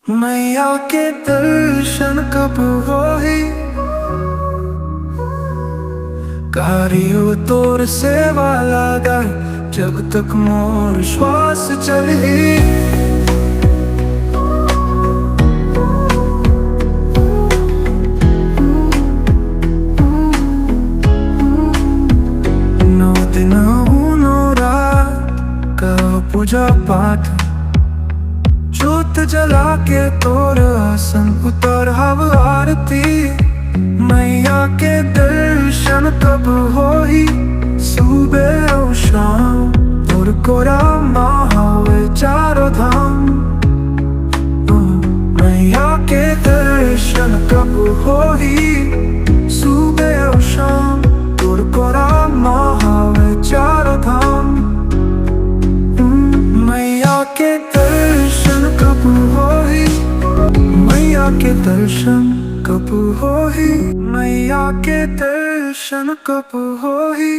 मैया के दर्शन कब होही, कार्यो तोर सेवा लागा जब तक मोर श्वास चली। नौ दिन नौ रात का पूजा पाठ, जोत जला के तोर आसन उतर हव आरती। मैया के दर्शन कब होही, सुबह और शाम तोर कोरा महावे चारों धाम। मैया के दर्शन कब होही, सुबह और शाम तोर कोरा महावे चारों धाम। मैया के दर्शन कब होही, मैया के दर्शन कब होही, मैया के दर्शन कब होही।